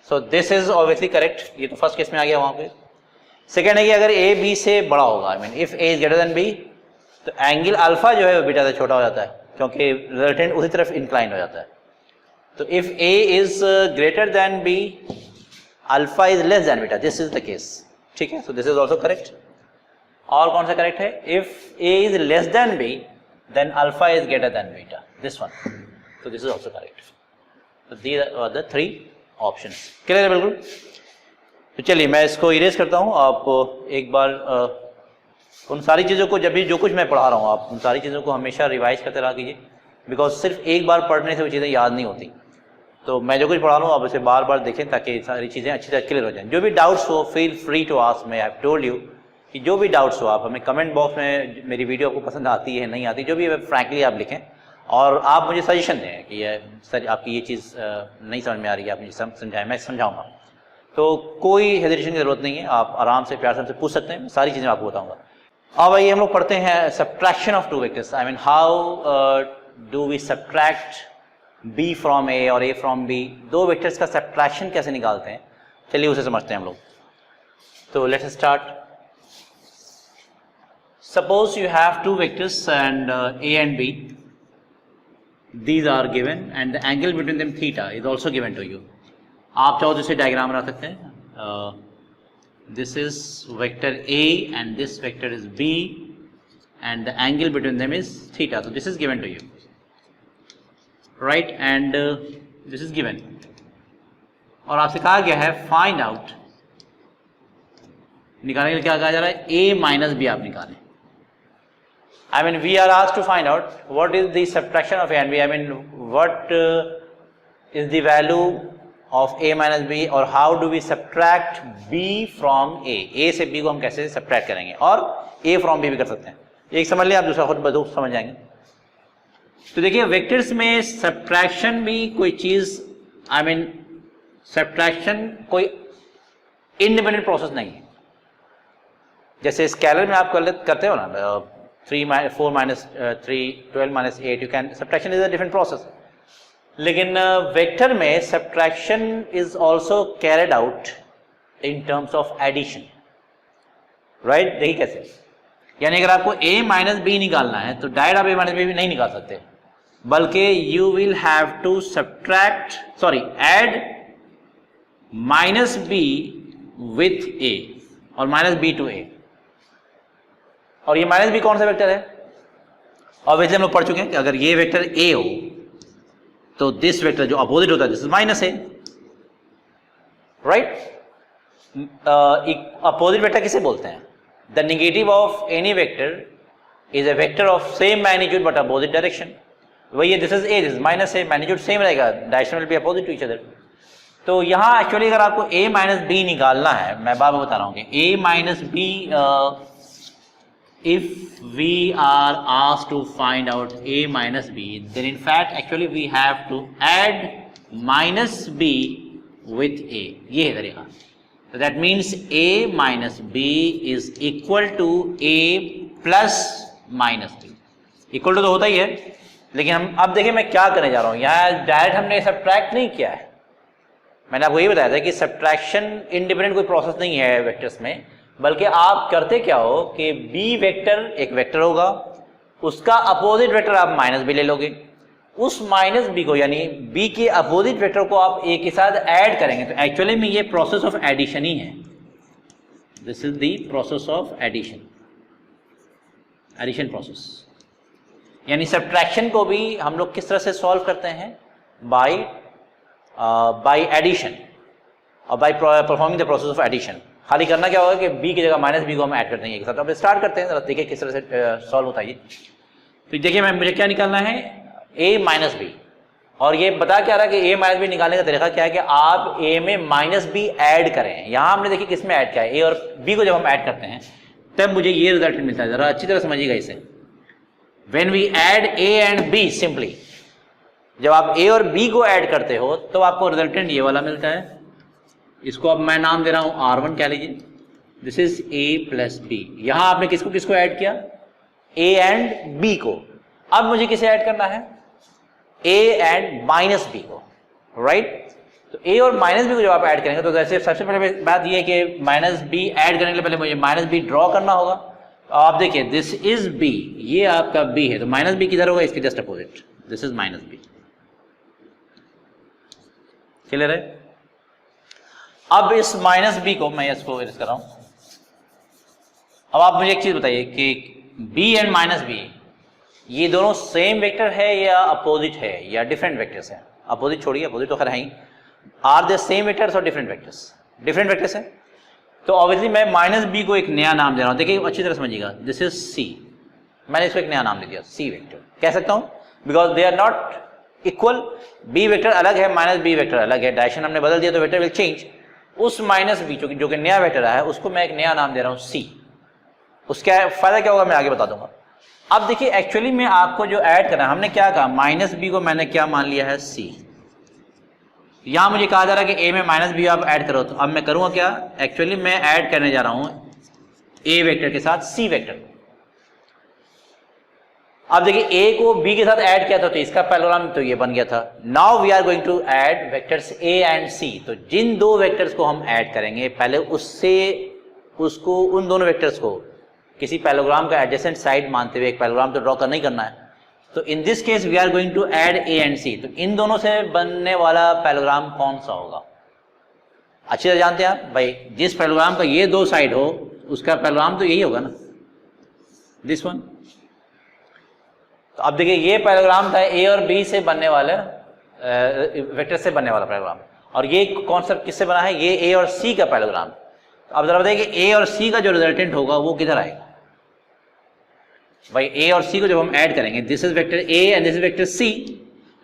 So this is obviously correct, ये तो फर्स्ट केस में आ गया वहां पे। सेकेंड है कि अगर A B से बड़ा होगा, I mean if A is greater than B, तो एंगल अल्फा जो है वो बीटा से छोटा हो जाता है, क्योंकि रिजल्टेंट उसी तरफ इंक्लाइन हो जाता है। तो if A is greater than B, alpha is less than beta, this is the case, ठीक है। So this is also correct. और कौन सा करेक्ट है? If A is less than B, then alpha is greater than beta, this one. So this is also correct. तो these are the three options. Clear है बिल्कुल? तो चलिए मैं इसको इरेज करता हूँ। आप एक बार उन सारी चीज़ों को, जब भी जो कुछ मैं पढ़ा रहा हूँ, आप उन सारी चीज़ों को हमेशा रिवाइज करते रहा कीजिए, बिकॉज सिर्फ एक बार पढ़ने से वो चीज़ें याद नहीं होती। तो मैं जो कुछ पढ़ा रहा हूँ आप उसे बार बार देखें ताकि सारी चीज़ें अच्छी तरह क्लियर हो जाएं। जो भी डाउट्स हो feel free to ask me. I have told you कि जो भी डाउट्स हो आप हमें कमेंट बॉक्स में, मेरी वीडियो आपको पसंद आती है नहीं आती, जो भी फ्रैंकली आप लिखें, और आप मुझे सजेशन दें कि ये सर आपकी ये चीज़ नहीं समझ में आ रही है, आप मुझे समझाएं, मैं समझाऊंगा। तो कोई हेजिटेशन की ज़रूरत नहीं है, आप आराम से प्यार से हमसे पूछ सकते हैं, सारी चीज़ें आपको बताऊँगा। अब आइए हम लोग पढ़ते हैं subtraction of two vectors. I mean how do we subtract B from A और A फ्रॉम B। दो वेक्टर्स का सब्ट्रैक्शन कैसे निकालते हैं, चलिए उसे समझते हैं हम लोग। तो let's start. Suppose you have two vectors and A and B, these are given and the angle between them theta is also given to you. आप चाहो तो इसे डायग्राम बना सकते हैं। This is vector A and this vector is B and the angle between them is theta. So this is given to you, right? And this is given. और आपसे कहा गया है फाइंड आउट, निकालने के लिए क्या कहा जा रहा है? A माइनस B आप निकालें। I mean, we are asked to find out what is the subtraction of A and B. I mean, what is the value of A minus B, और how do we subtract B from A? A से B को हम कैसे subtract करेंगे, और A from B भी कर सकते हैं। एक समझ लिया, आप दूसरा खुद ब खुद समझ जाएंगे। तो देखिए वेक्टर्स में subtraction भी कोई चीज़, I mean, subtraction कोई independent process नहीं है। जैसे स्केलर में आप करते हो ना, 4 minus 3, 12 minus 8, you can, subtraction is a different process. लेकिन वेक्टर में subtraction is also carried out in terms of addition, right? देखिए कैसे, यानी अगर आपको A minus B निकालना है तो डायरेक्ट आप A minus B भी नहीं निकाल सकते, बल्कि you will have to add minus B with A और minus B to A। और ये माइनस बी कौन सा वेक्टर है? ऑब्वियसली हम लोग पढ़ चुके हैं कि अगर ये वेक्टर ए हो तो दिस वेक्टर जो अपोजिट होता है this is minus A, right? Opposite vector किसे बोलते हैं? The negative of any vector is a vector of same magnitude but opposite direction. वही है, this is A, this is minus A, magnitude same रहेगा, direction will be opposite to each other. तो यहाँ actually अगर आपको a minus B निकालना है, मैं बार बार बता रहा हूँ कि a minus b, if we are asked to find out a minus b, then in fact actually we have to add minus b with a, ये है तरीका। So that means a minus b is equal to a plus minus b, equal to तो होता ही है, लेकिन हम अब देखिए मैं क्या करने जा रहा हूँ, यहाँ डायरेक्ट हमने सब्ट्रैक्ट नहीं किया है। मैंने आपको ये बताया था कि सब्ट्रैक्शन इंडिपेंडेंट कोई प्रोसेस नहीं है वेक्टर्स में, बल्कि आप करते क्या हो कि b वेक्टर एक वेक्टर होगा, उसका अपोजिट वेक्टर आप माइनस बी ले लोगे, उस माइनस बी को यानी b के अपोजिट वेक्टर को आप a के साथ ऐड करेंगे। तो एक्चुअली में ये प्रोसेस ऑफ एडिशन ही है, this is the process of addition, addition process. यानी सब्ट्रैक्शन को भी हम लोग किस तरह से सॉल्व करते हैं, बाय एडिशन और by performing the process of addition. खाली करना क्या होगा कि b की जगह माइनस बी को हम ऐड कर देंगे एक साथ। अब स्टार्ट करते हैं, देखिए किस तरह से सॉल्व होता है ये। तो देखिए मुझे क्या निकालना है, a माइनस बी, और ये बता क्या रहा है कि a माइनस बी निकालने का तरीका क्या है कि आप a में माइनस बी ऐड करें। यहाँ हमने देखिए किस में ऐड किया है, a और b को जब हम ऐड करते हैं तब मुझे ये रिजल्ट मिलता है। जरा अच्छी तरह समझिएगा इसे। When we add a and b simply, जब आप a और b को ऐड करते हो तो आपको रिजल्टेंट ये वाला मिलता है। इसको अब मैं नाम दे रहा हूं R1 कह लीजिए, this is a plus b. यहां आपने किसको किसको ऐड किया, a एंड b को। अब मुझे किसे ऐड करना है, a एंड माइनस b को, राइट। तो a और माइनस b को जब आप ऐड करेंगे तो जैसे सबसे पहले बात यह है कि माइनस b ऐड करने के पहले मुझे माइनस b ड्रॉ करना होगा। आप देखिए दिस इज b, ये आपका b है, तो माइनस b किधर होगा, इसके just opposite, this is minus b। Clear है। अब इस माइनस बी को मैं इसको इरेज कर रहा हूं। अब आप मुझे एक चीज बताइए कि b एंड माइनस बी ये दोनों सेम वेक्टर है या अपोजिट है या डिफरेंट वेक्टर्स है। अपोजिट छोड़िए, अपोजिट तो खैर है ही। आर दे सेम वेक्टर्स और डिफरेंट वेक्टर्स, डिफरेंट वेक्टर्स है। तो ऑब्वियसली मैं माइनस बी को एक नया नाम दे रहा हूं। देखिए अच्छी तरह समझिएगा, दिस इज सी, मैंने इसको एक नया नाम दे दिया सी वेक्टर कह सकता हूं, because they are not equal. B vector अलग है, माइनस बी वेक्टर अलग है, डायरेक्शन हमने बदल दिया तो वेक्टर विल चेंज। उस माइनस बी जो कि नया वेक्टर है उसको मैं एक नया नाम दे रहा हूं सी। उसका फायदा क्या होगा मैं आगे बता दूंगा। अब देखिए एक्चुअली में आपको जो ऐड करना है, हमने क्या कहा, माइनस बी को मैंने क्या मान लिया है सी। यहां मुझे कहा जा रहा है कि a में माइनस बी आप ऐड करो, तो अब मैं करूंगा क्या, एक्चुअली मैं ऐड करने जा रहा हूं a वेक्टर के साथ c वेक्टर। अब देखिए a को b के साथ ऐड किया था तो इसका पैरेललोग्राम तो ये बन गया था। Now we are going to add vectors a and c। तो जिन दो वेक्टर्स को हम ऐड करेंगे पहले उसको उन दोनों वेक्टर्स को किसी पैरेललोग्राम का एडजेसेंट साइड मानते हुए एक पैरेललोग्राम तो ड्रॉ करना ही करना है। तो in this case we are going to add a and c। तो इन दोनों से बनने वाला पैरेललोग्राम कौन सा होगा, अच्छी तरह जानते हैं आप भाई। जिस पैरेललोग्राम का ये दो साइड हो उसका पैरेललोग्राम तो यही होगा ना, दिस वन। तो अब देखिए ये पैरेललोग्राम था a और b से बनने वाले वेक्टर से बनने वाला पैरेललोग्राम, और ये कॉन्सेप्ट किससे बना है, ये a और c का पैरेललोग्राम। अब जरा बताइए कि a और c का जो रिजल्टेंट होगा वो किधर आएगा भाई। a और c को जब हम ऐड करेंगे, this is vector a and this is vector c,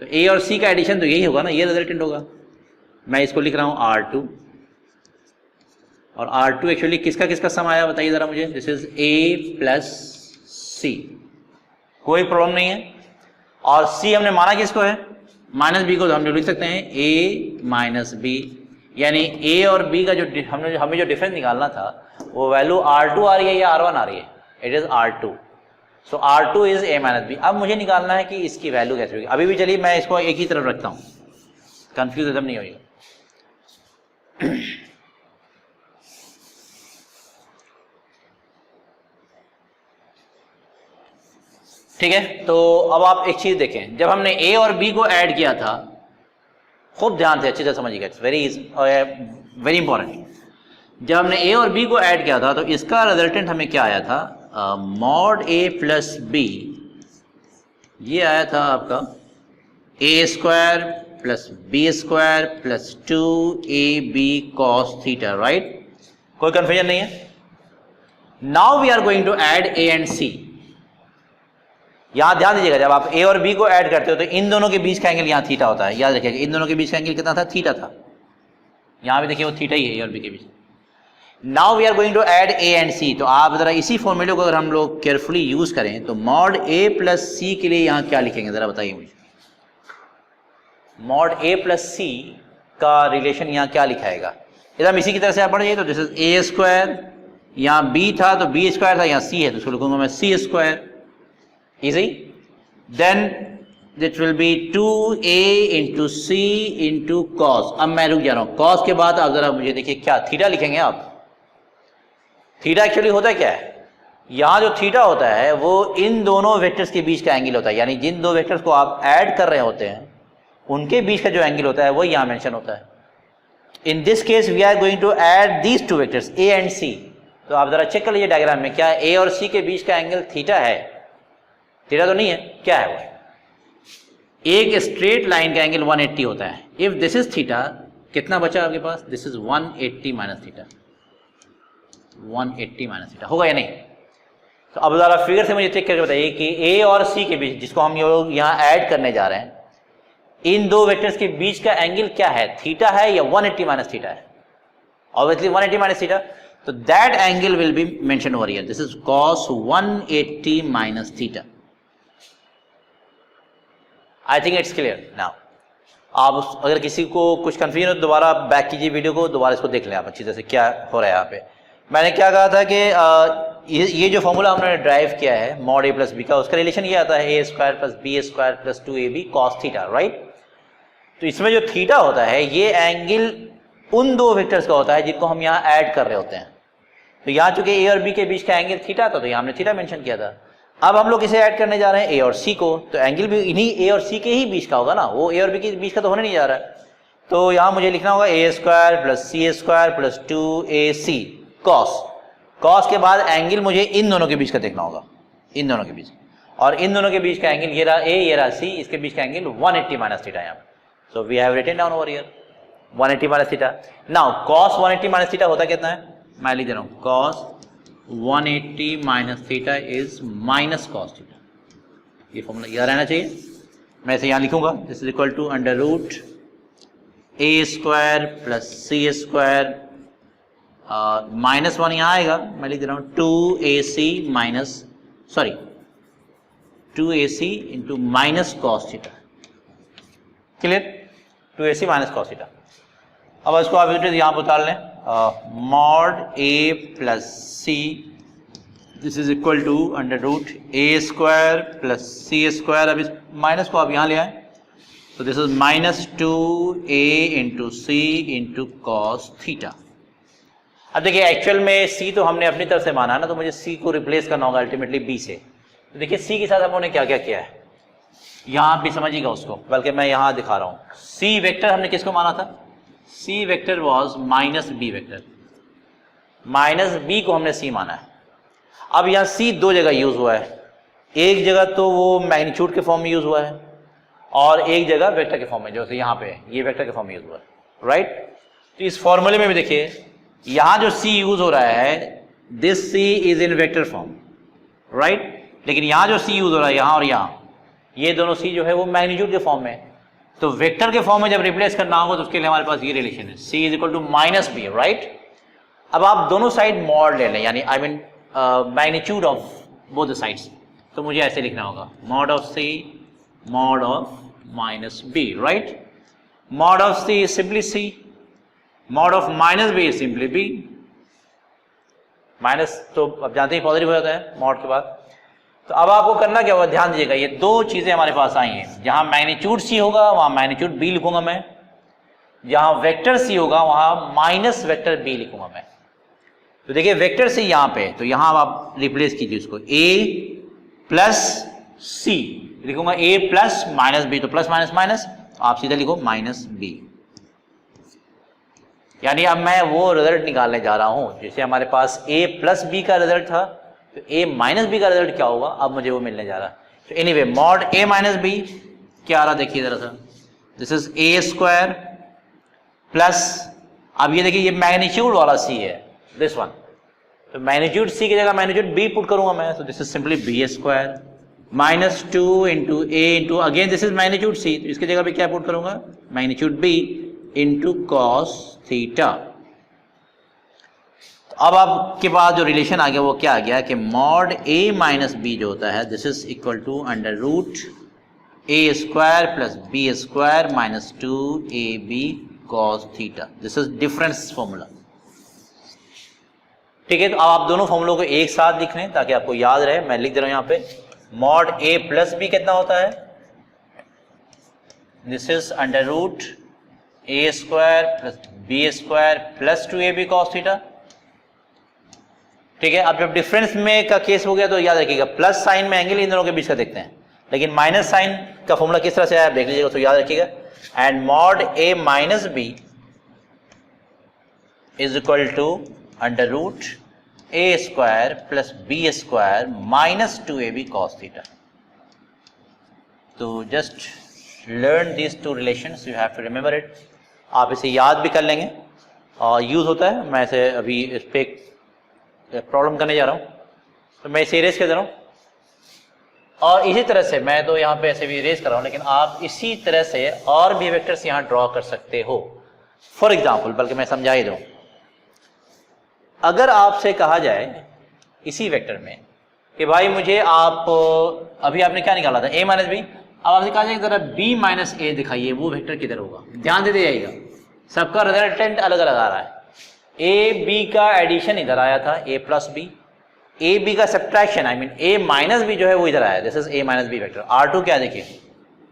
तो a और c का एडिशन तो यही होगा ना, ये रिजल्टेंट होगा। मैं इसको लिख रहा हूं R2, और R2 एक्चुअली किसका किसका सम आया बताइए जरा मुझे, this is a plus c, कोई प्रॉब्लम नहीं है। और c हमने माना किसको है, माइनस बी को, तो हम जो लिख सकते हैं a माइनस बी, यानी a और b का जो हमें जो डिफरेंस निकालना था वो वैल्यू R2 आ रही है या R1 आ रही है, it is R2। So R2 is a minus b. अब मुझे निकालना है कि इसकी वैल्यू कैसे होगी। अभी भी चलिए मैं इसको एक ही तरफ रखता हूं, कंफ्यूज एकदम नहीं होगा। ठीक है, तो अब आप एक चीज देखें, जब हमने a और b को ऐड किया था, खूब ध्यान से अच्छी तरह समझिएगा, इट्स वेरी इंपॉर्टेंट। जब हमने a और b को ऐड किया था तो इसका रिजल्टेंट हमें क्या आया था, मॉड a प्लस बी, ये आया था आपका a square plus B square plus 2ab cos theta, right. कोई कंफ्यूजन नहीं है। Now we are going to add a and c। यहाँ ध्यान दीजिएगा, जब आप ए और बी को ऐड करते हो तो इन दोनों के बीच का एंगल यहाँ थीटा होता है, याद रखिएगा। इन दोनों के बीच का एंगल कितना था? थीटा था। यहाँ भी देखिए वो थीटा ही है ए और बी के बीच। Now we are going to add A and C. तो आप जरा इसी फॉर्मूले को अगर हम लोग केयरफुली यूज करें तो मॉड ए प्लस सी के लिए यहाँ क्या लिखेंगे, जरा बताइए मुझे। मॉड ए प्लस सी का रिलेशन यहाँ क्या लिखाएगा? यदि हम इसी की तरह से आप पढ़िए तो दिस इज ए स्क्वायर, यहाँ बी था तो बी स्क्वायर था, यहाँ सी है तो उसको लिखूंगा मैं C square. Easy. Then it will be 2a into C into cos. अब मैं रुक जा रहा हूँ, कॉस के बाद आप जरा मुझे देखिए क्या थीटा लिखेंगे आप। थीटा एक्चुअली होता क्या है? यहाँ जो थीटा होता है वो इन दोनों वेक्टर्स के बीच का एंगल होता है, यानी जिन दो वेक्टर्स को आप ऐड कर रहे होते हैं उनके बीच का जो एंगल होता है वो यहाँ मेंशन होता है। In this case we are going to add these two vectors A and C. तो आप जरा चेक कर लीजिए डायग्राम में, क्या ए और सी के बीच का एंगल थीटा है? थीटा तो नहीं है, क्या है वो? एक स्ट्रेट लाइन का एंगल 180 होता है। इफ दिस इज थीटा, कितना बचा आपके पास? This is 180 minus theta. 180 minus theta होगा या नहीं? तो अब जरा फिगर से मुझे चेक करके बताइए कि ए और सी के बीच, जिसको हम लोग यहाँ ऐड करने जा रहे हैं, इन दो वेक्टर्स के बीच का एंगल क्या है? थीटा है या 180 माइनस थीटा है? Obviously 180 minus theta. तो that angle will be mention over here. This is cos 180 minus theta. I think it's clear now. आप अगर किसी को कुछ कंफ्यूजन हो तो दोबारा बैक कीजिए वीडियो को, दोबारा इसको देख लें आप अच्छी तरह से क्या हो रहा है यहाँ पे। मैंने क्या कहा था कि ये जो फॉर्मूला हमने ड्राइव किया है मॉड ए प्लस बी का, उसका रिलेशन ये आता है A square plus B square plus 2ab cos theta, right? तो इसमें जो थीटा होता है ये एंगल उन दो वेक्टर्स का होता है जिनको हम यहाँ ऐड कर रहे होते हैं। तो यहाँ चूंकि ए और बी के बीच का एंगल थीटा था तो यहाँ हमने थीटा मेंशन किया था। अब हम लोग इसे ऐड करने जा रहे हैं ए और सी को, तो एंगल भी इन्हीं ए और सी के ही बीच का होगा ना, वो ए और बी के बीच का तो होने नहीं जा रहा है। तो यहाँ मुझे लिखना होगा A square plus C square plus 2ac cos. Cos के बाद एंगल मुझे इन दोनों के बीच का देखना होगा, इन दोनों के बीच, और इन दोनों के बीच का एंगल ये रहा ए, ये रहा सी, इसके बीच का एंगल 180 माइनस थीटा यहाँ। So we have written down over here 180 minus theta. Now cos 180 minus theta होता कितना है? मैं लिख दे रहा हूँ cos 180 minus theta is minus cos theta. ये फॉर्मूला याद रहना चाहिए। मैं इसे यहाँ लिखूंगा, this is equal to under root A square plus C square -1 यहाँ आएगा, मैं लिख दे रहा हूँ 2ac minus 2ac into minus cos theta. Clear? 2ac minus cos theta. अब इसको आप यहाँ पर उतार लें, mod A plus c this is equal to under root A square plus C square. अब इस माइनस को आप यहाँ ले आए तो this is -2a into C into cos theta. अब देखिए एक्चुअल में सी तो हमने अपनी तरफ से माना ना, तो मुझे सी को रिप्लेस करना होगा अल्टीमेटली बी से। तो देखिए सी के साथ हम लोगों ने क्या क्या किया है, यहाँ भी समझिएगा उसको, बल्कि मैं यहाँ दिखा रहा हूँ। सी वेक्टर हमने किसको माना था? C vector was minus B vector, minus B को हमने सी माना है। अब यहाँ सी दो जगह यूज हुआ है, एक जगह तो वो मैग्नीट्यूड के फॉर्म में यूज हुआ है और एक जगह वेक्टर के फॉर्म में, जैसे यहाँ पे ये वेक्टर के फॉर्म में यूज हुआ है, राइट? तो इस फॉर्मूले में भी देखिए यहाँ जो सी यूज हो रहा है this c is in vector form, right? लेकिन यहाँ जो सी यूज हो रहा है यहाँ और यहाँ, ये दोनों सी जो है वो मैग्नीट्यूड के फॉर्म में। तो वेक्टर के फॉर्म में जब रिप्लेस करना होगा तो उसके लिए हमारे पास ये रिलेशन है, C is equal to minus B, right? अब आप दोनों साइड मॉड ले लें, यानी I mean magnitude of both the sides. तो मुझे ऐसे लिखना होगा mod of C mod of minus B, right? Mod of C is simply C, mod of minus B is simply B. Minus तो अब जानते ही पॉजिटिव हो जाता है मॉड के बाद। तो अब आपको करना क्या होगा, ध्यान दीजिएगा, ये दो चीजें हमारे पास आई हैं। जहां मैग्नीट्यूड सी होगा वहां मैग्नीट्यूड बी लिखूंगा मैं, जहां वेक्टर सी होगा वहां माइनस वेक्टर बी लिखूंगा मैं। तो देखिए वेक्टर सी यहाँ पे, तो यहां आप रिप्लेस कीजिए उसको, ए प्लस सी लिखूंगा, ए प्लस माइनस बी, तो प्लस माइनस माइनस, आप सीधा लिखो माइनस बी। यानी अब मैं वो रिजल्ट निकालने जा रहा हूं जैसे हमारे पास a प्लस बी का रिजल्ट था, तो a माइनस बी का रिजल्ट क्या होगा अब मुझे वो मिलने जा रहा है। तो anyway mod a minus b क्या आ रहा देखिए जरा सा, this is a square plus, अब ये देखिए ये मैग्नीट्यूड वाला c है दिस वन, तो मैग्नीट्यूड c की जगह मैग्नीट्यूड b पुट करूंगा मैं, तो this is simply b square minus two into a into again this is magnitude c, तो इसकी जगह पे क्या पुट करूंगा, magnitude b into cos theta. अब आपके पास जो रिलेशन आ गया वो क्या आ गया कि मॉड ए माइनस बी जो होता है this is equal to under root A square plus B square minus two A B cos theta. This is difference formula. ठीक है, तो अब आप दोनों फॉर्मूलों को एक साथ लिख लें ताकि आपको याद रहे। मैं लिख दे रहा हूं यहां पे मॉड ए प्लस बी कितना होता है, this is under root A square plus B square plus two A B cos theta. ठीक है, अब जब डिफरेंस में का केस हो गया तो याद रखिएगा प्लस साइन में एंगल इन दोनों के बीच का देखते हैं, लेकिन माइनस साइन का फॉर्मूला किस तरह से आया देख लीजिएगा, तो याद रखिएगा and mod A minus B is equal to under root A square plus B square minus two A B cos theta. तो just learn this two relations, you have to remember it. आप इसे याद भी कर लेंगे और use होता है। मैं इसे अभी इस पे प्रॉब्लम करने जा रहा हूं, तो मैं इसे इरेज कर दे रहा हूं और इसी तरह से मैं तो यहां पे ऐसे भी इरेज कर रहा हूं, लेकिन आप इसी तरह से और भी वेक्टर्स यहां ड्रॉ कर सकते हो। फॉर एग्जाम्पल, बल्कि मैं समझा ही दूं, अगर आपसे कहा जाए इसी वेक्टर में कि भाई मुझे आप अभी आपने क्या निकाला था a माइनस बी, अब आपसे कहा जाए जरा b माइनस ए दिखाइए, वो वेक्टर किधर होगा। ध्यान दे जाइएगा, सबका रिजल्टेंट अलग अलग आ रहा है। ए बी का एडिशन इधर आया था a plus B, A B का subtraction I mean a minus B जो है वो इधर आया, this is a minus B vector. R2 क्या देखिए,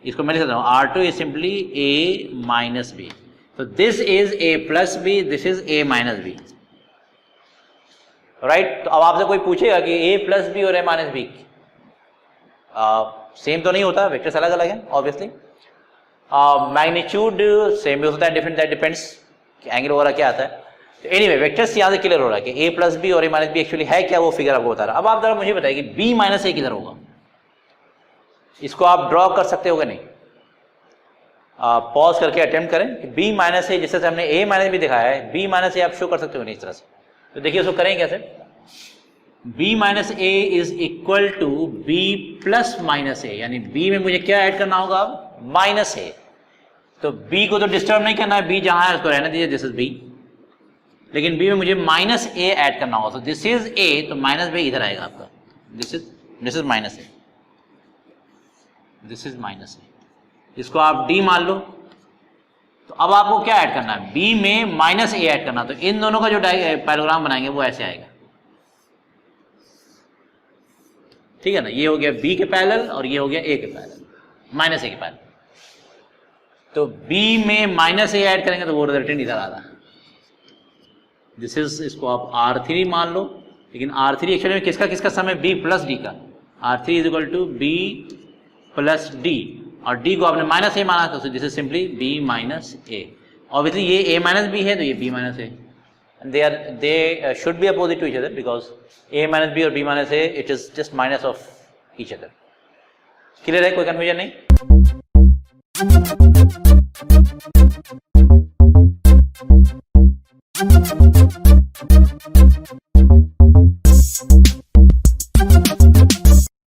इसको मैं लिख देता हूँ, R2 is simply a minus B, तो this is a plus B, this is a minus B, right. तो अब आपसे कोई पूछेगा कि a प्लस बी और a माइनस बी सेम तो नहीं होता, वेक्टर्स अलग अलग हैं ऑब्वियसली। मैग्नीट्यूड सेम भी हो सकता है, डिफरेंट, दैट डिपेंड्स कि एंगल वगैरह क्या आता है। तो एनीवे वेक्टर्स यहाँ से क्लियर हो रहा है कि a प्लस बी और a माइनस बी एक्चुअली है क्या, वो फिगर आपको बता रहा है। अब आप जरा मुझे बताइए कि b माइनस ए किधर होगा, इसको आप ड्रॉ कर सकते हो कि नहीं। पॉज करके अटेम्प्ट करें कि b माइनस ए, जिससे हमने a माइनस बी दिखाया है, b माइनस ए आप शो कर सकते हो नहीं इस तरह से। तो देखिए उसको करेंगे कैसे, b minus A is equal to b plus minus A, यानी b में मुझे क्या ऐड करना होगा अब, माइनस ए। तो b को तो डिस्टर्ब नहीं करना है, b जहां है उसको रहने दीजिए, दिस इज b, लेकिन b में मुझे माइनस ए ऐड करना होगा। तो दिस इज a, तो माइनस b इधर आएगा आपका, this is minus A, this is minus A, इसको आप d मान लो। तो अब आपको क्या ऐड करना है, b में माइनस ए ऐड करना, तो इन दोनों का जो पैराग्राम बनाएंगे वो ऐसे आएगा। ठीक है ना, ये हो गया b के पैरेलल और ये हो गया a के पैरेलल, माइनस ए के पैरेलल। तो b में माइनस ए ऐड करेंगे तो वो रिजल्टेंट इधर आ रहा है, दिस इज, इसको आप R3 मान लो, लेकिन R3 एक्चुअली में किसका किसका सम है, b प्लस d का। R3 is equal to b plus d, और d को आपने माइनस ए माना था, this is simply b minus a. Obviously ये a माइनस बी है तो ये b minus a, they should be opposite to each other because a minus b और b minus a, it is just minus of each other. Clear है, कोई confusion नहीं।